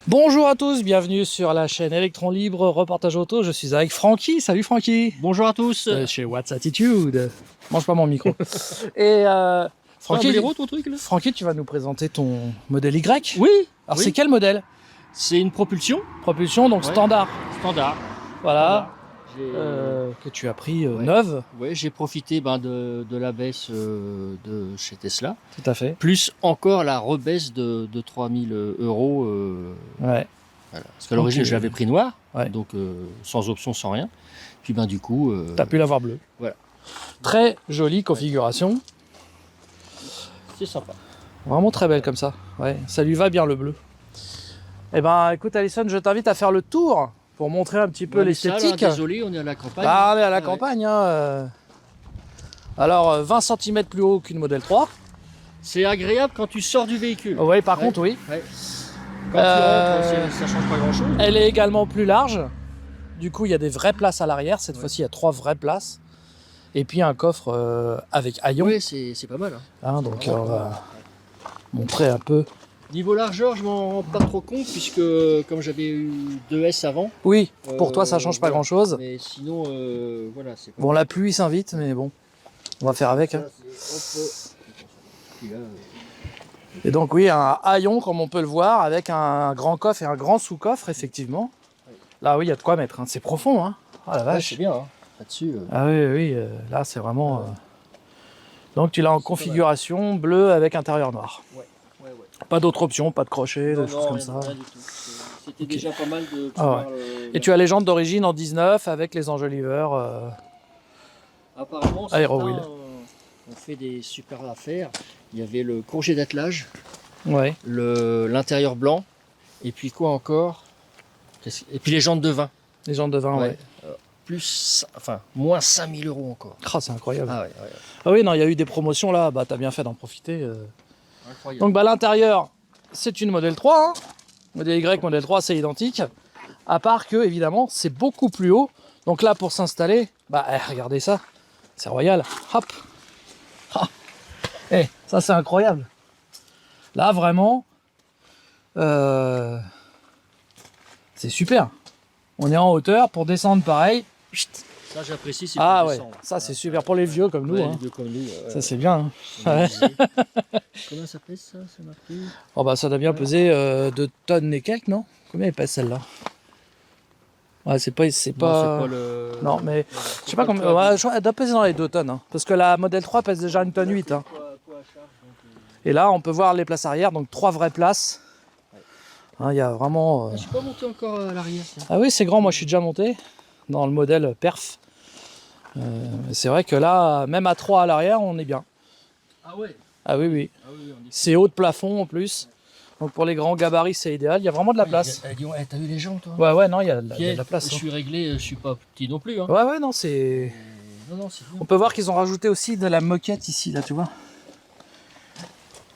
Bonjour à tous, bienvenue sur la chaîne Electron Libre, reportage auto. Je suis avec Francky. Salut Francky. Bonjour à tous. Chez What's Attitude. Mange pas mon micro. Et Francky, ton truc là Francky, tu vas nous présenter ton modèle Y. Oui. Alors oui. c'est quel modèle? C'est une propulsion Propulsion, donc Ouais. standard. standard. Voilà. J'ai Que tu as pris Ouais. neuve. ouais, j'ai profité de la baisse de chez Tesla, Tout à fait. plus encore la rebaisse de 3000 euros. Ouais. Voilà. Parce qu'à l'origine, Ok. je l'avais pris noir, Ouais. donc sans option, sans rien. Puis du coup, T'as pu l'avoir bleu. Voilà. Très jolie configuration. c'est sympa. Vraiment très belle comme ça. Ouais, ça lui va bien le bleu. Eh ben, écoute Alison, je t'invite à faire le tour pour montrer un petit peu On est sale, l'esthétique. hein, désolé, on est à la campagne. Ah, on est à la Ouais. campagne. Hein. Alors, 20 cm plus haut qu'une Model 3. C'est agréable quand tu sors du véhicule. Oui, par Ouais. contre, oui. Ouais. Quand tu rentres, ça change pas grand-chose. Elle est également plus large. Du coup, il y a des vraies places à l'arrière. Cette fois-ci, il y a 3 vraies places. Et puis un coffre avec haillons. Oui, c'est pas mal. Hein. Hein, donc, on va montrer un peu. Niveau largeur, je m'en rends pas trop compte puisque comme j'avais eu 2S avant. Oui, pour toi, ça change pas voilà. grand-chose. Mais sinon, voilà, c'est pas Bon, la pluie s'invite, mais bon, on va faire avec. Hein. Ça, c'est- hop, puis là, Et donc, oui, un haillon, comme on peut le voir, avec un grand coffre et un grand sous-coffre, effectivement. Là, oui, il y a de quoi mettre. Hein. C'est profond, hein. Ah la ouais, vache. c'est bien. Hein. Là-dessus. Ah oui, oui, là, c'est vraiment... Donc, tu l'as en configuration bleu avec intérieur noir. Ouais, ouais. Pas d'autres options, pas de crochet, Non, des choses non, comme rien, ça. rien du tout. C'était Ok. déjà pas mal de Ah pouvoir. Et tu as les jantes d'origine en 19 avec les enjoliveurs. Apparemment, Aérowheel. certains, on fait des super affaires. Il y avait le courget d'attelage, Ouais. l'intérieur blanc, et puis quoi encore? Et puis les jantes de vin. Les jantes de vin, ouais. Plus, enfin, moins 5000 euros encore. Ah, c'est incroyable. Ah ouais. Ah oui, non, il y a eu des promotions là, bah t'as bien fait d'en profiter. Incroyable. Donc bah l'intérieur, c'est une Model 3. Hein. Modèle Y, Model 3, c'est identique. À part que, évidemment, c'est beaucoup plus haut. Donc là, pour s'installer, bah regardez ça. C'est royal. Hop. Ah. Eh, ça c'est incroyable. Là, vraiment, c'est super. On est en hauteur, pour descendre pareil. Chut. Ça, j'apprécie. C'est Ah pour ouais, descendre. ça c'est super pour les vieux comme nous. Ouais, Hein. les vieux comme nous. Ça c'est bien. Hein. on Ouais. disait. Comment ça pèse ça? C'est marqué. Oh bah ça doit bien peser 2 tonnes et quelques, non? Combien elle pèse celle-là? Ouais, c'est pas... Non, c'est pas le. Non, mais Voilà, je sais pas combien... Ouais, elle doit peser dans les 2 tonnes. Hein, parce que la Model 3 pèse déjà 1 tonne 8. Hein. Poids à charge, donc, Et là, on peut voir les places arrière, donc 3 vraies places. Hein, il y a vraiment... Je suis pas monté encore à l'arrière. Tiens. Ah oui, c'est grand, moi je suis déjà monté dans le modèle Perf. C'est vrai que là, même à 3 à l'arrière, on est bien. Ah ouais. Ah oui, oui. Ah oui, on est. C'est haut de plafond en plus. Donc pour les grands gabarits, c'est idéal. Il y a vraiment de la place. Dis, ouais, t'as eu les jambes, toi? Ouais, ouais, non, il y a de la place. Je Hein. suis réglé, je suis pas petit non plus. Hein. Ouais, ouais, non, c'est... Non, c'est bien. On peut voir qu'ils ont rajouté aussi de la moquette ici, là, tu vois.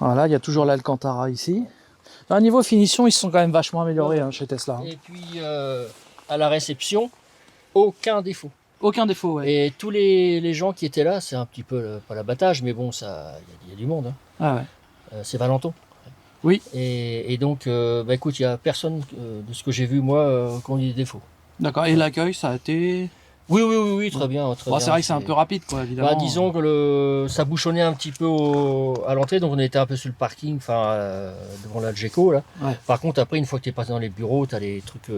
Voilà, il y a toujours l'Alcantara ici. À niveau finition, ils se sont quand même vachement améliorés hein, chez Tesla. Hein. Et puis, à la réception, aucun défaut. Aucun défaut, ouais. Et tous les gens qui étaient là, c'est un petit peu, pas l'abattage, mais bon, il y a du monde. Hein. Ah ouais. C'est Valenton. Oui. Et donc, bah écoute, il n'y a personne de ce que j'ai vu, moi, qui ont eu des défauts. D'accord, et l'accueil, ça a été... Oui, très bien. Très Bon, bien. c'est vrai que c'est un peu rapide, quoi, évidemment. Bah, disons que ça bouchonnait un petit peu à l'entrée, donc on était un peu sur le parking, devant la Geco, là. Ouais. Par contre, après, une fois que tu es passé dans les bureaux, tu as les trucs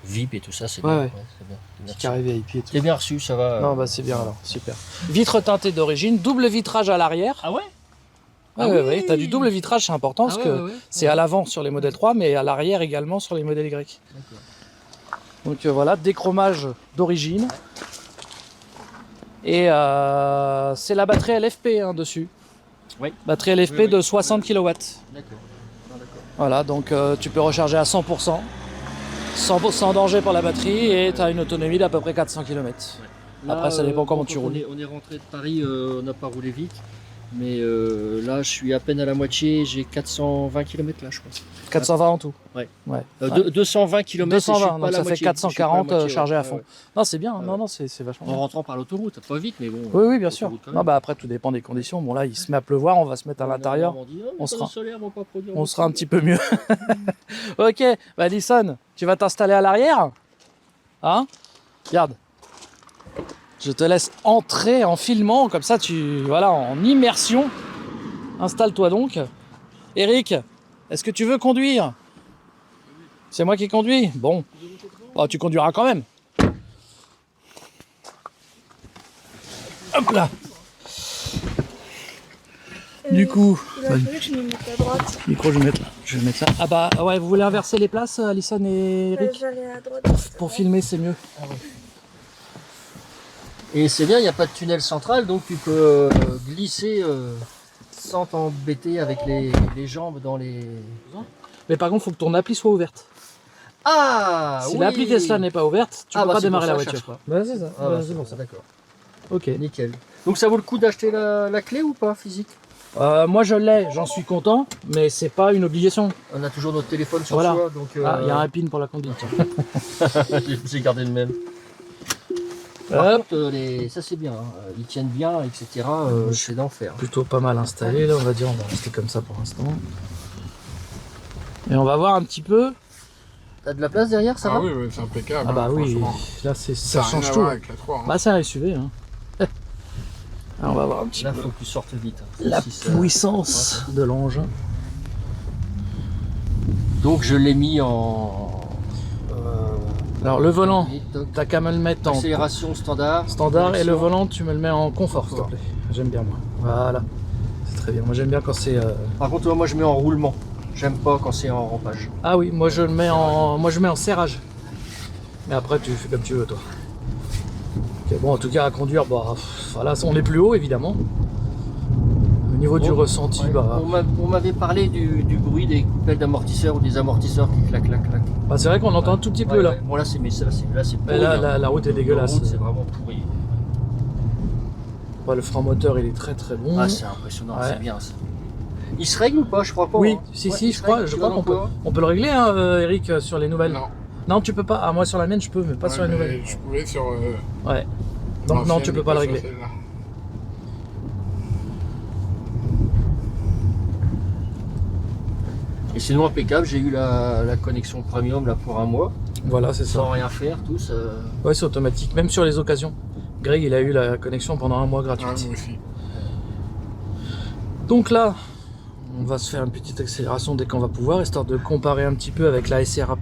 VIP et tout ça, c'est Ouais, bien. ouais. C'est bien. Petit carré VIP et tout. T'es bien reçu, ça va. Non, bah c'est bien alors, super. Vitre teintée d'origine, double vitrage à l'arrière. Ah ouais? Ouais, ouais, ouais, t'as du double vitrage, c'est important parce que c'est à l'avant sur les modèles 3, mais à l'arrière également sur les modèles Y. D'accord. Donc voilà, déchromage d'origine. Et c'est la batterie LFP hein, dessus. Oui. Batterie LFP Oui. de 60 kW. D'accord. Voilà, donc tu peux recharger à 100%, sans danger pour la batterie, et tu as une autonomie d'à peu près 400 km. Après, ça dépend comment tu roules. On est rentré de Paris, on n'a pas roulé vite. Mais là, je suis à peine à la moitié. J'ai 420 km là, je crois. 420 en tout. Ouais. Ouais. 220 km. 220, donc ça fait 440 chargés à ouais, fond. ouais. Non, c'est bien. Ouais. Non, non, c'est vachement En bien. rentrant par l'autoroute, pas vite, mais bon. Oui, oui, bien sûr. l'autoroute quand même. Non, bah après, tout dépend des conditions. Bon, là, il se met à pleuvoir, on va se mettre à l'intérieur. On sera- On sera un petit peu mieux. Ok, bah Alison, tu vas t'installer à l'arrière. Hein? Regarde. Je te laisse entrer en filmant, comme ça voilà, en immersion. Installe-toi donc. Eric, est-ce que tu veux conduire? C'est moi qui conduis? Bon. Oh, tu conduiras quand même. Hop là. Du coup, Il a fallu que je me mette à droite. micro, je vais mettre là. Je vais mettre là. Ah bah ouais, vous voulez inverser les places, Alison et Eric? J'allais à droite. Pour filmer, c'est mieux. Et c'est bien, il n'y a pas de tunnel central, donc tu peux glisser sans t'embêter avec les jambes dans les. Mais par contre, il faut que ton appli soit ouverte. Ah Si oui. l'appli Tesla n'est pas ouverte, tu Ah peux bah pas c'est démarrer pour la ça, voiture. je cherche Bah, c'est ça. Ah Bah, bah, c'est pour ça. d'accord. Ok. Nickel. Donc ça vaut le coup d'acheter la clé ou pas physique? Moi je l'ai, j'en suis content, mais c'est pas une obligation. On a toujours notre téléphone sur Voilà. soi, donc. Ah, il y a un pin pour la conduite. J'ai gardé le même. Par Hop. contre, ça c'est bien, hein. Ils tiennent bien, etc. C'est d'enfer. Plutôt pas mal installé, là on va dire, on va rester comme ça pour l'instant. Et on va voir un petit peu. T'as de la place derrière, ça Ah va? oui, ouais, c'est impeccable. Ah bah hein, oui, franchement. là ça Ça n'a rien change à tout. voir avec la 3. Hein. Bah c'est un SUV. Hein. Alors, on va voir un petit Là, peu faut que tu sortes vite. hein. la Si ça- puissance de l'engin. Donc je l'ai mis en. Alors le volant, méthode t'as qu'à me le mettre en accélération standard. standard et le direction. volant tu me le mets en confort s'il te plaît. J'aime bien moi. Voilà. C'est très bien. Moi j'aime bien quand c'est. Par contre, moi je mets en roulement. J'aime pas quand c'est en rampage. Ah oui, moi je le mets en. Moi je mets en serrage. Mais après tu fais comme tu veux toi. Ok, bon en tout cas à conduire, bah voilà, on est plus haut évidemment. Au niveau du Bon, ressenti, Ouais. bah. On m'avait parlé du bruit des coupelles d'amortisseurs ou des amortisseurs qui claquent, claquent, claquent. Bah, c'est vrai qu'on entend un tout petit peu Ouais, là. ouais. Bon là c'est mais là c'est Mais pourri, là, hein. la route est dégueulasse. La route, c'est vraiment pourri. Ouais, le frein moteur il est très très bon. Ah c'est impressionnant, Ouais. c'est bien ça. Il se règle ou pas? Je crois pas. Oui, hein. si, Ouais, si, il je se crois, règle, je tu crois vas qu'on peut. dans quoi? On peut le régler, hein, Eric, sur les nouvelles. Non. Non, tu peux pas. Ah, moi sur la mienne, je peux, mais pas sur les Ouais, nouvelles. mais je pouvais sur. Ouais. Donc non, l'ancienne, tu peux mais pas le sur régler. celle-là. Et sinon impeccable, j'ai eu la connexion premium là pour un mois, Voilà, c'est sans ça. rien faire, tout ça. Ouais, c'est automatique, même sur les occasions. Greg, il a eu la connexion pendant un mois Ouais, gratuite. moi aussi. Donc là, on va se faire une petite accélération dès qu'on va pouvoir, histoire de comparer un petit peu avec la SRA+,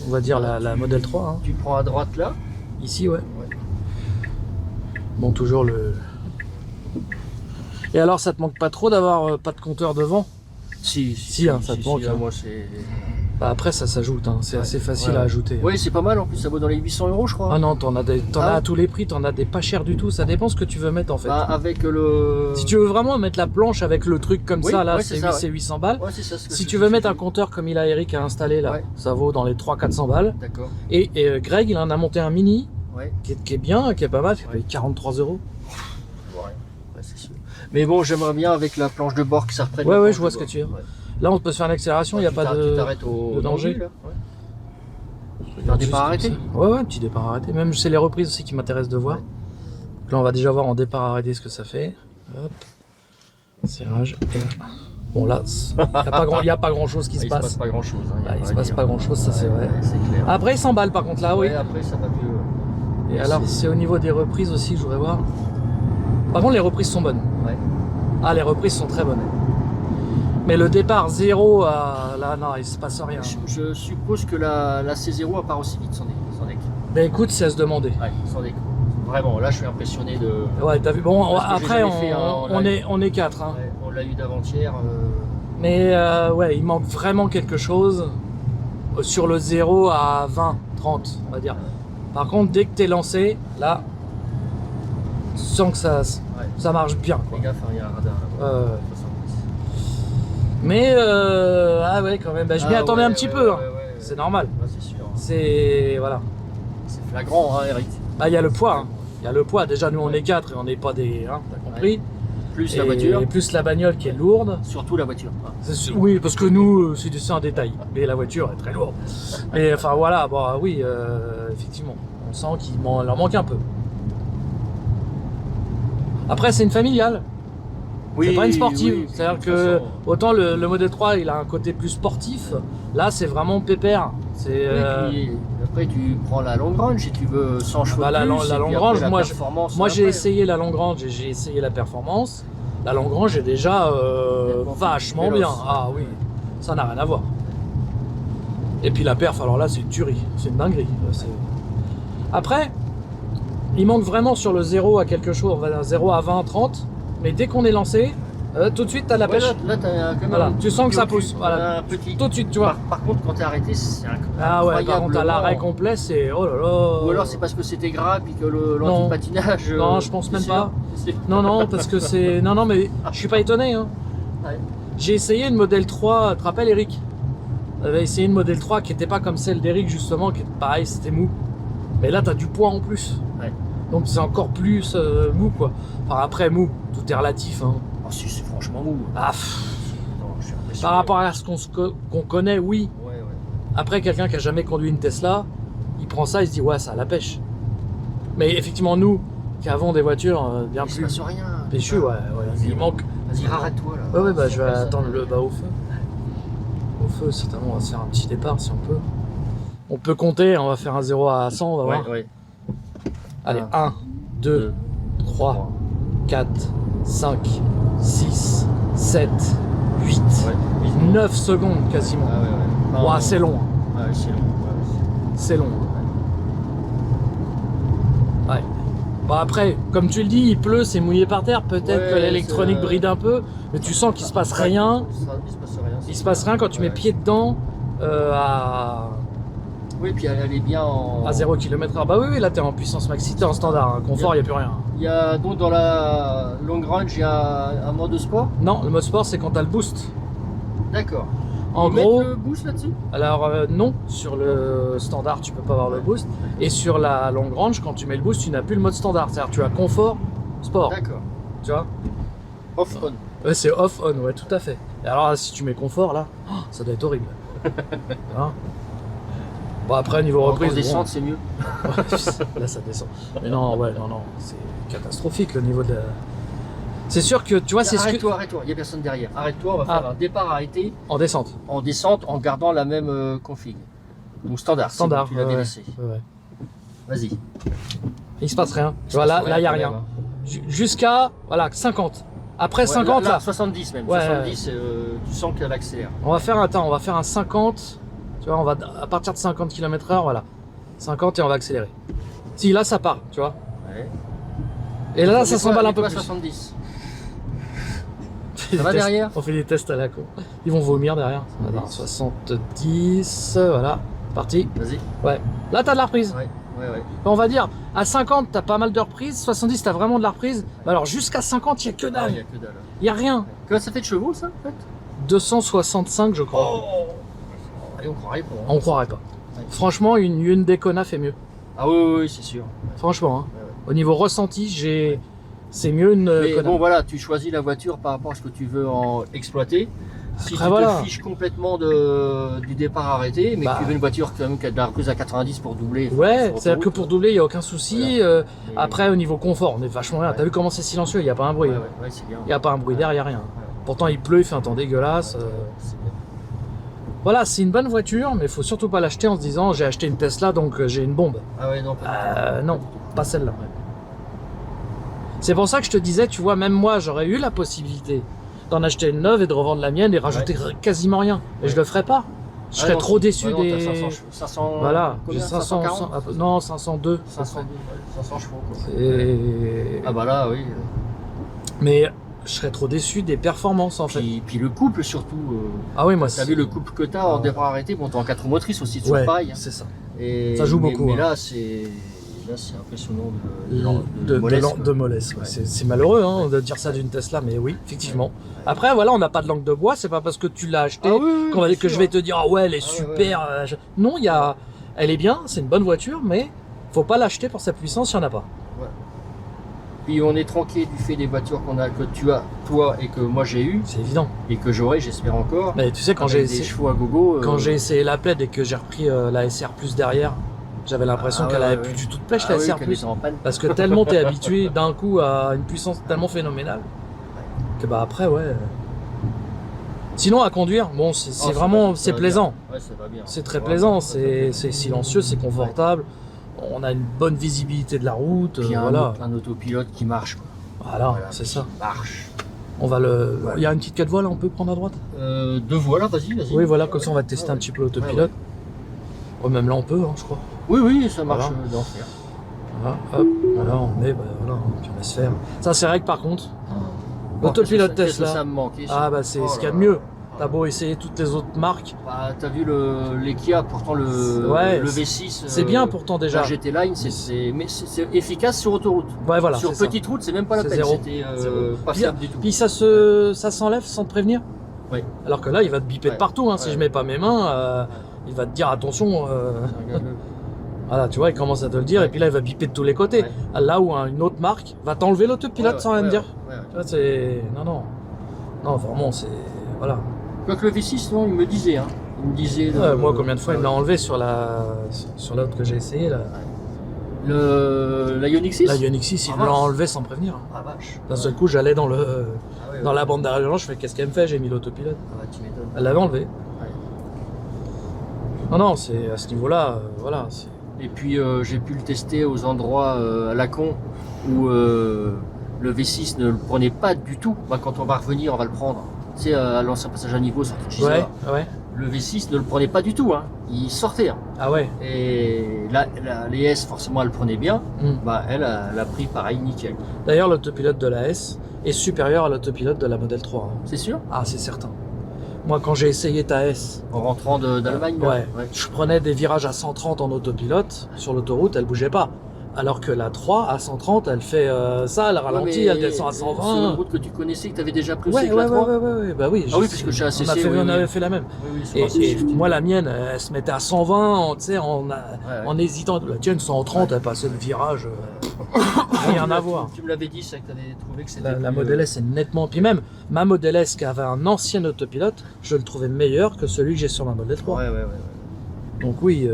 on va dire la Model 3. Hein. Tu prends à droite là. Ici, ouais. Bon, toujours le... Et alors, ça te manque pas trop d'avoir pas de compteur devant? Si, hein, ça te manque, là, hein. moi c'est. Bah après, ça s'ajoute, hein. C'est assez facile Ouais. à ajouter. Oui, c'est pas mal en plus, ça vaut dans les 800 euros je crois. Ah non, t'en as Ah. à tous les prix, t'en as des pas chers du tout, ça dépend ce que tu veux mettre en fait. Bah, avec le. Si tu veux vraiment mettre la planche avec le truc comme Oui, ça, là, ouais, c'est c'est ça, c'est 800 balles. Ouais, c'est ça. ce que Si je- tu veux je- mettre un compteur comme il a Eric à installer là, Ouais. ça vaut dans les 300-400 balles. D'accord. Et Greg, il en a monté un mini Ouais. qui est bien, qui est pas mal, qui paye 43 euros. Ouais, c'est sûr. Mais bon, j'aimerais bien avec la planche de bord que ça reprenne. Ouais, la ouais, planche je vois de ce que bord. tu veux. Ouais. Là, on peut se faire une accélération, il n'y a Tu pas t'arrêtes- de. Tu t'arrêtes au de danger. là. Ouais. Regarde un départ juste arrêté. comme ça. Ouais, ouais, petit départ arrêté. Même c'est les reprises aussi qui m'intéressent de voir. Ouais. Donc là, on va déjà voir en départ arrêté ce que ça fait. Hop. Serrage. Et là. Bon, là, il n'y a pas grand chose qui Ah, se il se passe passe. pas grand chose. Il se passe pas grand chose, ça c'est vrai. C'est clair. Après, il s'emballe par contre là, oui. Ouais, après ça va mieux. Et alors, c'est au niveau des reprises aussi que je voudrais voir. Par contre, les reprises sont bonnes. Ouais. Ah, les reprises sont très bonnes. Mais le départ 0 à là, non, il se passe rien. Je suppose que la C0 part aussi vite, sans deck. Mais écoute, c'est à se demander. Ouais, sans deck. Vraiment, là je suis impressionné de. Ouais, t'as vu. Bon, Parce que j'ai après, jamais fait un live. on est 4. Hein. Ouais, on l'a eu d'avant-hier. Mais ouais, il manque vraiment quelque chose sur le 0 à 20, 30, on va dire. Par contre, dès que t'es lancé, là, tu sens que ça marche bien. Quoi. Fais gaffe, hein, il y a un radar là. Euh, mais ah ouais, quand même, bah, je m'y attendais un petit peu. Hein. C'est normal. Ouais, c'est sûr. C'est voilà. C'est flagrant, hein, Eric. Bah, il y a le poids. Hein. Il y a le poids. Déjà, nous, on est 4 et on n'est pas des. Hein, t'as compris. Plus la voiture. Et plus la bagnole qui est lourde. Surtout la voiture. Oui, parce que nous, c'est un détail. Mais la voiture est très lourde. Mais enfin voilà, bon, oui, effectivement. On sent qu'il leur manque un peu. Après, c'est une familiale. Oui, C'est pas une sportive. oui, C'est-à-dire de que toute façon, autant le modèle 3, il a un côté plus sportif. Là, c'est vraiment pépère. C'est oui, puis après, tu prends la Long Range si tu veux 100 chevaux. bah, de la plus, Long et puis après, Range, la moi, performance j'ai après. essayé la Long Range et j'ai essayé la performance. La Long Range est déjà vachement bien. véloce. Ah oui, ça n'a rien à voir. Et puis la perf, alors là, c'est une tuerie. C'est une dinguerie. Après, il manque vraiment sur le 0 à quelque chose. On va dire 0 à 20, 30. Mais dès qu'on est lancé, tout de suite, t'as la Ouais, pêche. là, t'as quand même Voilà, un tu sens que ça petit pousse, au-dessus, voilà. un petit. Tout de suite, tu vois. Par contre, quand t'es arrêté, c'est Ah ouais, par contre, à l'arrêt incroyablement- complet, c'est oh là là. Ou alors c'est parce que c'était gras puis que Non. l'anti-patinage. Non, je pense même c'est pas. sûr. Non, non, parce que c'est. Non, non, mais je suis pas étonné. Hein. Ouais. J'ai essayé une modèle 3, tu te rappelles, Eric? J'avais essayé une modèle 3 qui était pas comme celle d'Eric, justement, qui est pareil, c'était mou. Mais là, t'as du poids en plus. Ouais. Donc c'est encore plus mou, quoi. Enfin, après, mou, tout est relatif. Hein. Oh, si, c'est franchement mou. Ah, Non, je suis impressionné. par rapport à ce qu'on connaît, oui. Ouais, ouais. Après, quelqu'un qui a jamais conduit une Tesla, il prend ça, il se dit ouais, ça a la pêche. Mais effectivement, nous, qui avons des voitures bien Il se plus passe rien. péchues, ouais, il manque. Vas-y, arrête-toi là. Ouais, ouais, bah je vais Ça, attendre le bas au feu. Au feu, certainement, on va se faire un petit départ si on peut. On peut compter, on va faire un 0 à 100, on va Ouais, voir. ouais. Allez, 1, 2, 3, 4, 5, 6, 7, 8, Ouais. 9 secondes quasiment. Ah ouais, ouais. Ouah, c'est long, hein. Ouais, c'est long. C'est long. Ouais. Bon après, comme tu le dis, il pleut, c'est mouillé par terre, peut-être Ouais, que l'électronique c'est- bride un peu, mais tu sens qu'il se passe rien. Il se passe rien. Il se passe rien quand tu mets Ouais. pied dedans à Oui, puis elle est bien en. 0 km/h. Bah oui, oui, là t'es en puissance maxi, t'es en standard, hein. Confort, il n'y a plus rien. Il y a donc dans la Long Range, il y a un mode de sport. Non, le mode sport c'est quand t'as le boost. D'accord. En Ils mettent gros, le boost là-dessus. alors non, sur le standard tu peux pas avoir le boost. Et sur la long range, quand tu mets le boost, tu n'as plus le mode standard. C'est-à-dire tu as confort, sport. D'accord. Tu vois. Off-on. Ouais, c'est off-on, ouais, tout à fait. Et alors si tu mets confort là, oh, ça doit être horrible. Hein. Bon après niveau En reprise, descente, c'est mieux. bon, là ça descend. Mais non, ouais, non, c'est catastrophique le niveau de. C'est sûr que tu vois, c'est ce que Arrête-toi, arrête-toi. Il n'y a personne derrière. Arrête-toi, on va faire Ah. un départ arrêté en descente. en descente en gardant la même config. Donc standard. c'est Standard. bon, tu l'as ouais, délaissé. ouais. Vas-y. Il se passe rien. Tu vois, là, il n'y a rien. Jusqu'à voilà, 50. Après 50, là, 70 même. Ouais. 70, tu sens qu'elle accélère. on va faire un temps, on va faire un 50. Tu vois, on va à partir de 50 km/h, voilà. 50 et on va accélérer. Si, là, ça part, tu vois. Ouais. Et là, ça s'emballe un peu plus. 70. On fait des va tests- derrière On fait des tests à la con. Ils vont vomir derrière. Attends, 70, voilà. Parti. Vas-y. Ouais. Là, t'as de la reprise. Ouais, ouais, ouais. On va dire, à 50, t'as pas mal de reprises. 70, t'as vraiment de la reprise. Bah alors, jusqu'à 50, il n'y a que Ah, il dalle. n'y a que dalle. Il n'y a rien. Que ça fait de chevaux, ça, en fait 265, je crois. Allez, on croirait pas. On croirait pas. Ouais. Franchement, une Hyundai Kona fait mieux. Ah oui, oui, oui, c'est sûr. Franchement, hein. Ouais, ouais. Au niveau ressenti, c'est mieux une Mais Kona. bon, voilà, tu choisis la voiture par rapport à ce que tu veux en exploiter. Si Après, tu voilà. te fiches complètement du départ arrêté, mais Bah. que tu veux une voiture quand même qui a de la reprise à 90 pour doubler. Ouais, sur c'est-à-dire que autoroute. pour doubler, il n'y a aucun souci. Voilà. Mais- Après, au niveau confort, on est vachement bien. Ouais. T'as vu comment c'est silencieux, il n'y a pas un bruit. Ouais, ouais, ouais, c'est bien. Il n'y a pas un bruit d'air, il n'y a rien. Ouais. Pourtant, il pleut, il fait un temps dégueulasse. C'est bien. Voilà, c'est une bonne voiture, mais il faut surtout pas l'acheter en se disant j'ai acheté une Tesla donc j'ai une bombe. Ah ouais, non, pas Non, pas celle-là. C'est pour ça que je te disais, tu vois, même moi, j'aurais eu la possibilité d'en acheter une neuve et de revendre la mienne et rajouter quasiment rien. Et je le ferais pas. Je serais trop déçu non, des. t'as 500, Voilà, j'ai combien, 500, 540 non 502. 500 chevaux. Quoi. Et... Ah bah là, oui. Mais je serais trop déçu des performances en fait. Puis le couple surtout. Ah oui, moi T'as vu le couple que t'as en départ arrêté, bon t'es en 4 motrices aussi, c'est Ouais, pareil. Hein. c'est ça. Et, Ça joue beaucoup, Mais hein. là c'est impressionnant de mollesse, quoi. De mollesse, ouais. Ouais. C'est malheureux hein, de dire ça d'une Tesla, mais oui, effectivement. Après, voilà, on n'a pas de langue de bois, c'est pas parce que tu l'as acheté Ah oui, qu'on va- bien que je sûr. vais te dire, ah ouais, elle est Ah ouais, super. Non, elle est bien, c'est une bonne voiture, mais faut pas l'acheter pour sa puissance, il n'y en a pas. Ouais. Puis on est tranquille du fait des voitures que tu as, toi, et que moi j'ai eu, C'est évident. et que j'aurai, j'espère encore. Mais tu sais, quand Avec j'ai des essayé, chevaux à gogo. quand j'ai essayé la plaide et que j'ai repris la SR Plus derrière, j'avais l'impression Ah qu'elle ouais, avait ouais. plus du tout de pêche, Ah la oui, SR qu'elle Plus. était en panne. Parce que tellement t'es habitué d'un coup à une puissance tellement phénoménale que bah après, ouais. Sinon, à conduire, bon, c'est Oh, vraiment, ça c'est va plaisant. bien. Ouais, ça va bien. C'est très Vraiment, plaisant, ça va bien. c'est silencieux, c'est confortable. On a une bonne visibilité de la route, Puis voilà. un autopilote qui marche. Quoi. Voilà, Voilà, c'est qui ça. marche. On va le. Voilà. Il y a une petite 4 voies là, on peut prendre à droite. Deux voies là, vas-y. Oui, voilà, comme ça on va tester un petit peu l'autopilote. Ouais, même là on peut, hein, je crois. Oui, oui, ça marche Voilà. d'enfer. Voilà, hop, voilà, on met, bah, voilà, puis on laisse faire. Ça, c'est vrai que par contre, Oh, l'autopilote qu'est-ce que Tesla, ça me manquait. ah bah c'est ce qu'il y a de mieux. T'as beau essayer toutes les autres marques, Bah, t'as vu les Kia, pourtant le V6. c'est bien pourtant déjà. La GT Line, mais c'est efficace sur autoroute. Ouais, voilà. Sur c'est ça. petite route, c'est même pas la C'est peine. zéro. C'était Zéro. pas fiable du tout. Puis ça s'enlève sans te prévenir. Oui. Alors que là, il va te biper de Ouais. partout. Hein. Si Ouais. je mets pas mes mains, il va te dire attention. Regarde-le. Voilà, tu vois, il commence à te le dire, Ouais. et puis là, il va biper de tous les côtés. Ouais. Là où une autre marque va t'enlever l'autopilote Ouais, sans rien te ouais, dire. ouais, ouais. Tu vois, c'est. Non. Non, vraiment, c'est. Voilà. Quoique le V6, non, il me disait. Hein. Il me disait. Moi, combien de fois il me l'a enlevé sur l'autre que j'ai essayé là. La Ioniq 6 La Ioniq 6, il Ah, me l'a vache. enlevé sans prévenir. Ah vache. D'un seul coup, j'allais dans Ah ouais, dans ouais. la bande d'arrière, je fais qu'est-ce qu'elle me fait? J'ai mis l'autopilote. Ah bah, tu m'étonnes. Elle l'avait enlevé. Ouais. Non, c'est à ce niveau-là, voilà. Et puis j'ai pu le tester aux endroits à Lacon où le V6 ne le prenait pas du tout. Bah, quand on va revenir, on va le prendre. Tu sais, à l'ancien passage à niveau, sortie de Gisors. Ouais. Le V6 ne le prenait pas du tout. Hein. Il sortait. Hein. Ah ouais. Et les S, forcément, elle le prenait bien. Hmm. Bah, elle a pris pareil, nickel. D'ailleurs, l'autopilote de la S est supérieur à l'autopilote de la Model 3. Hein. C'est sûr? Ah, c'est certain. Moi, quand j'ai essayé ta S, En rentrant d'Allemagne là ouais, je prenais des virages à 130 en autopilote. Sur l'autoroute, elle bougeait pas. Alors que la 3 à 130, elle fait ça, elle ralentit, elle descend à Sur une 120. route que tu connaissais, que tu avais déjà pris aussi Ouais, avec la 3. bah oui. Ah oui, puisque chez ACC, on avait fait la même. Oui, sur Et ACC, moi, la mienne, elle se mettait à 120, tu sais, en hésitant. La tienne, 130, elle passait le virage. Rien à voir. Tu me l'avais dit, c'est que tu avais trouvé que c'était. La Model S est nettement. Puis même, ma Model S qui avait un ancien autopilote, je le trouvais meilleur que celui que j'ai sur ma Model 3. Ouais. Donc oui,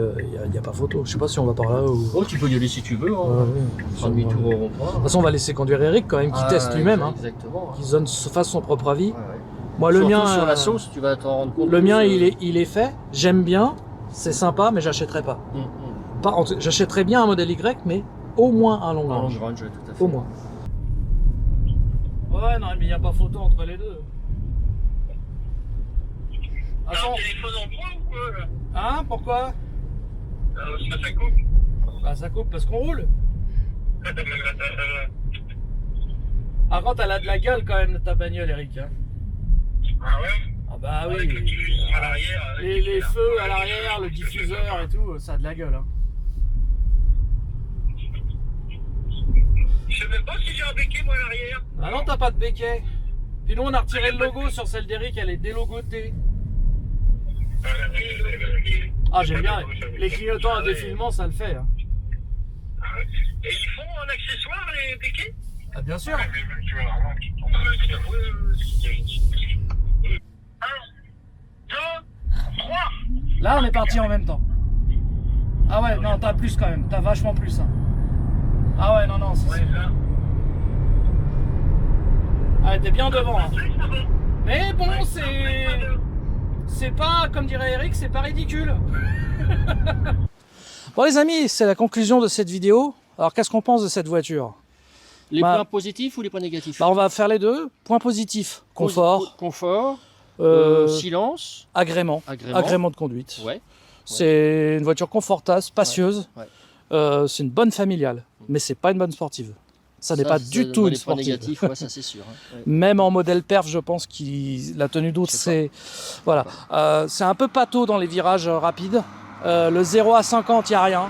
il n'y a pas photo. Je sais pas si on va par là ou. Oh, tu peux y aller si tu veux. Ouais, Hein. ouais. Prends demi-tour au De rond-point. toute façon, on va laisser conduire Eric quand même, qui teste lui-même, hein, Exactement. qui fasse son propre avis. Ouais. Moi, le Surtout mien, sur la sauce, tu vas t'en rendre compte. le plus, mien, il est fait. J'aime bien, c'est sympa, mais j'achèterai pas. J'achèterais bien un modèle Y, mais au moins un long range. Range, tout à fait. Au moins. Ouais, non, mais il n'y a pas photo entre les deux. T'as un téléphone en bois ou quoi là? Hein, pourquoi? Ça coupe. Bah, ça coupe parce qu'on roule. Par contre, elle a de la gueule quand même, ta bagnole, Eric. Hein. Ah ouais? Ah bah oui. Avec le diffuseur à l'arrière. Les feux à l'arrière, le diffuseur et tout, ça a de la gueule. Hein. Je sais même pas si j'ai un béquet moi à l'arrière. Ah non, t'as pas de béquet. Puis nous, on a retiré le logo sur celle d'Eric, elle est délogotée. Ah, j'aime bien. Les clignotants à défilement, ça le fait. Hein. Et ils font un accessoire les béquets? Ah, bien sûr. 1, 2, 3. Là, on est parti en même temps. Ah ouais, non, t'as plus quand même. T'as vachement plus. Hein. Ah ouais, non, c'est... Ouais, ça. Ah, t'es bien devant. Hein. Plus, ça va. Mais bon, Ouais, c'est... après, ça va. C'est pas, comme dirait Eric, c'est pas ridicule. Bon les amis, c'est la conclusion de cette vidéo. Alors qu'est-ce qu'on pense de cette voiture? Les Bah- points positifs ou les points négatifs? Bah, on va faire les deux. Point positif, confort, Confort, silence, agrément, agrément. agrément de conduite. Ouais. C'est une voiture confortable, spacieuse. Ouais. C'est une bonne familiale, mais c'est pas une bonne sportive. Ça n'est pas du tout dans une les points sportive. négatifs, ouais, ça c'est sûr. Hein. Ouais. Même en modèle perf, je pense que la tenue d'autre, Je sais c'est voilà, c'est un peu pâteau dans les virages rapides. Le 0 à 50, il n'y a rien.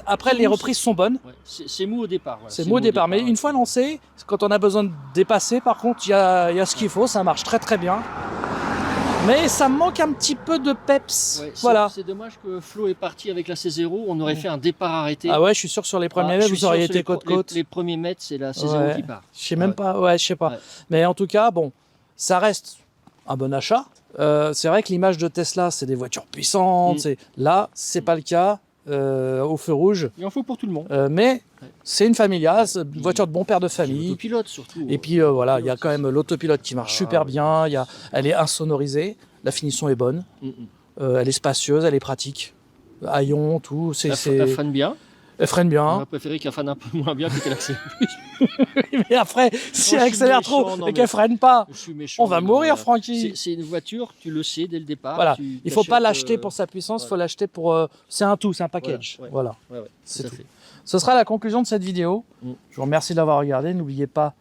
Après, les reprises sont bonnes. Ouais. C'est mou au départ. Voilà. C'est mou au départ, mais une fois lancé, quand on a besoin de dépasser, par contre, il y a ce qu'il faut, ça marche très très bien. Mais ça me manque un petit peu de peps. Ouais, Voilà. C'est dommage que Flo est parti avec la C0. On aurait fait un départ arrêté. Ah ouais, je suis sûr que sur les premiers Ah, mètres, je suis vous auriez sûr sur été côte-côte. Les premiers mètres, c'est la C0 Ouais. qui part. Je sais même Ouais. pas, ouais, je sais pas. Ouais. Mais en tout cas, bon, ça reste un bon achat. C'est vrai que l'image de Tesla, c'est des voitures puissantes. Là, c'est pas le cas au feu rouge. Il en faut pour tout le monde. Mais Ouais. c'est une familiale, c'est une voiture de bon père de famille. L'autopilote surtout. Et puis voilà, il y a quand même l'autopilote qui marche super oui. bien. Elle est insonorisée, la finition est bonne, elle est spacieuse, elle est pratique. Haillons, tout, Elle freine bien. elle freine On bien. a préféré qu'elle freine un peu moins bien qu'elle accélère. Mais après, si Non, elle je suis accélère méchant, trop non, et mais- qu'elle freine pas, Je suis méchant. on va mais mourir, non, Francky. C'est une voiture, tu le sais dès le départ. Voilà, tu il faut pas t'achètes, l'acheter pour sa puissance, il faut l'acheter pour. C'est un tout, c'est un package. Voilà. Ouais, ouais, C'est tout à tout. fait. Ce sera la conclusion de cette vidéo. Je vous remercie de l'avoir regardé. N'oubliez pas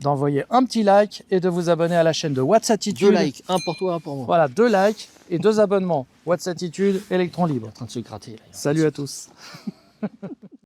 d'envoyer un petit like et de vous abonner à la chaîne de What's Attitude. 2 likes, un pour toi, un pour moi. Voilà, 2 likes et 2 abonnements. What's Attitude, Electron Libre. En train de se gratter. Là. Salut à tous.